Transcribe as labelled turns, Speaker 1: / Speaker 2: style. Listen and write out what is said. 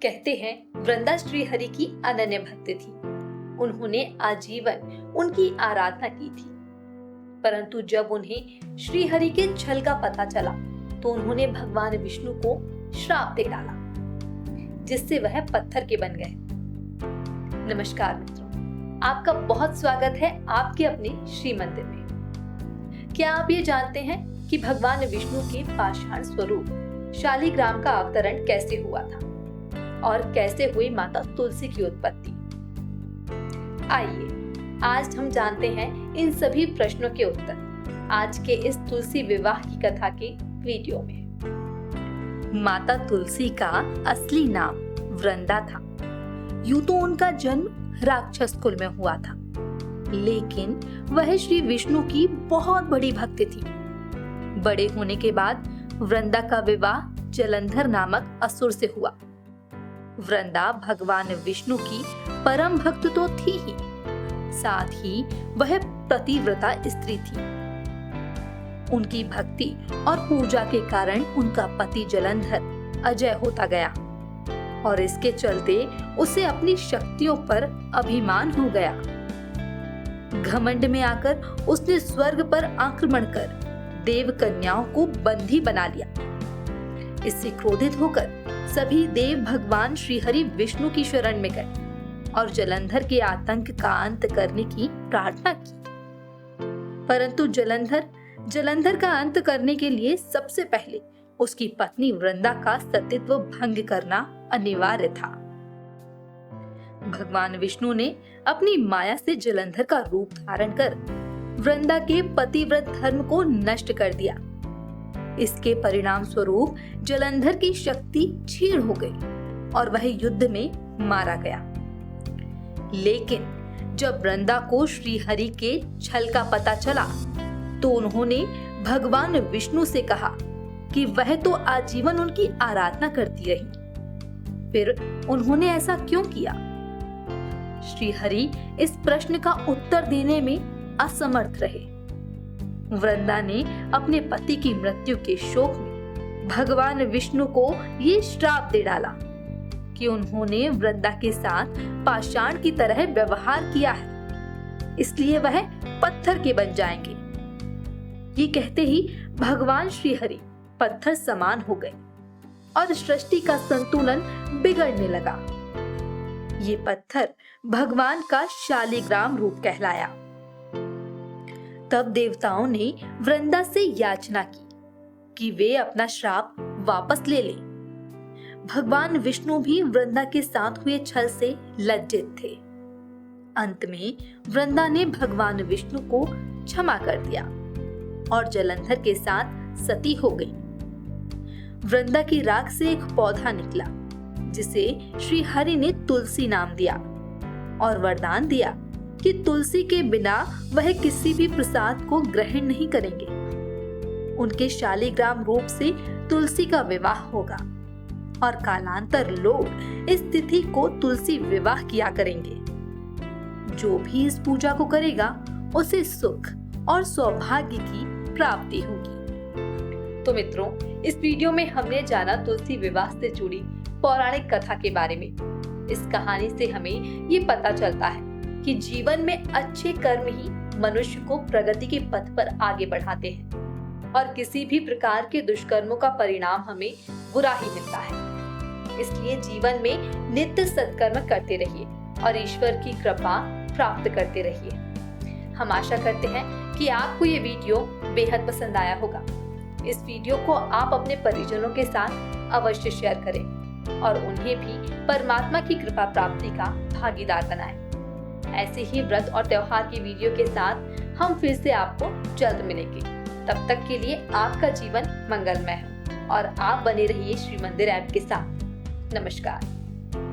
Speaker 1: कहते हैं वृंदा श्री हरि की अनन्य भक्त थी। उन्होंने आजीवन उनकी आराधना की थी, परंतु जब उन्हें श्री हरि के छल का पता चला तो उन्होंने भगवान विष्णु को श्राप दे डाला, जिससे वह पत्थर के बन गए। नमस्कार मित्रों, आपका बहुत स्वागत है आपके अपने श्री मंदिर में। क्या आप ये जानते हैं कि भगवान विष्णु के पाषाण स्वरूप शालिग्राम का अवतरण कैसे हुआ था और कैसे हुई माता तुलसी की उत्पत्ति? आइए आज हम जानते हैं इन सभी प्रश्नों के उत्तर आज के इस तुलसी विवाह की कथा के वीडियो में। माता तुलसी का असली नाम वृंदा था। यूं तो उनका जन्म राक्षस कुल में हुआ था, लेकिन वह श्री विष्णु की बहुत बड़ी भक्त थी। बड़े होने के बाद वृंदा का विवाह जलंधर नामक असुर से हुआ। वृंदा भगवान विष्णु की परम भक्त तो थी ही, साथ ही वह पतिव्रता स्त्री थी। उनकी भक्ति और पूजा के कारण उनका पति जलंधर अजय होता गया और इसके चलते उसे अपनी शक्तियों पर अभिमान हो गया। घमंड में आकर उसने स्वर्ग पर आक्रमण कर देव कन्याओं को बंदी बना लिया। इससे क्रोधित होकर सभी देव भगवान श्री हरि विष्णु की शरण में गए और जलंधर के आतंक का अंत करने की प्रार्थना की। परंतु जलंधर का अंत करने के लिए सबसे पहले उसकी पत्नी वृंदा का सतीत्व भंग करना अनिवार्य था। भगवान विष्णु ने अपनी माया से जलंधर का रूप धारण कर वृंदा के पतिव्रत धर्म को नष्ट कर दिया। इसके परिणाम स्वरूप जलंधर की शक्ति क्षीण हो गई और वह युद्ध में मारा गया। लेकिन जब वृंदा को श्री हरि के छल का पता चला तो उन्होंने भगवान विष्णु से कहा कि वह तो आजीवन उनकी आराधना करती रही, फिर उन्होंने ऐसा क्यों किया? श्री हरि इस प्रश्न का उत्तर देने में असमर्थ रहे। वृंदा ने अपने पति की मृत्यु के शोक में भगवान विष्णु को ये श्राप दे डाला कि उन्होंने वृंदा के साथ पाषाण की तरह व्यवहार किया है, इसलिए वह पत्थर के बन जाएंगे। ये कहते ही भगवान श्री हरि पत्थर समान हो गए और सृष्टि का संतुलन बिगड़ने लगा। ये पत्थर भगवान का शालिग्राम रूप कहलाया। तब देवताओं ने वृंदा से याचना की कि वे अपना श्राप वापस ले लें। भगवान विष्णु भी वृंदा के साथ हुए छल से लज्जित थे। अंत में वृंदा ने भगवान विष्णु को क्षमा कर दिया और जलंधर के साथ सती हो गई। वृंदा की राख से एक पौधा निकला जिसे श्री हरि ने तुलसी नाम दिया और वरदान दिया कि तुलसी के बिना वह किसी भी प्रसाद को ग्रहण नहीं करेंगे। उनके शालिग्राम रूप से तुलसी का विवाह होगा और कालांतर लोग इस तिथि को तुलसी विवाह किया करेंगे। जो भी इस पूजा को करेगा उसे सुख और सौभाग्य की प्राप्ति होगी। तो मित्रों, इस वीडियो में हमने जाना तुलसी विवाह से जुड़ी पौराणिक कथा के बारे में। इस कहानी से हमें ये पता चलता है कि जीवन में अच्छे कर्म ही मनुष्य को प्रगति के पथ पर आगे बढ़ाते हैं और किसी भी प्रकार के दुष्कर्मों का परिणाम हमें बुरा ही मिलता है। इसलिए जीवन में नित्य सत्कर्म करते रहिए और ईश्वर की कृपा प्राप्त करते रहिए। हम आशा करते हैं कि आपको ये वीडियो बेहद पसंद आया होगा। इस वीडियो को आप अपने परिजनों के साथ अवश्य शेयर करें और उन्हें भी परमात्मा की कृपा प्राप्ति का भागीदार बनाएं। ऐसे ही व्रत और त्योहार की वीडियो के साथ हम फिर से आपको जल्द मिलेंगे। तब तक के लिए आपका जीवन मंगलमय हो और आप बने रहिए श्री मंदिर ऐप के साथ। नमस्कार।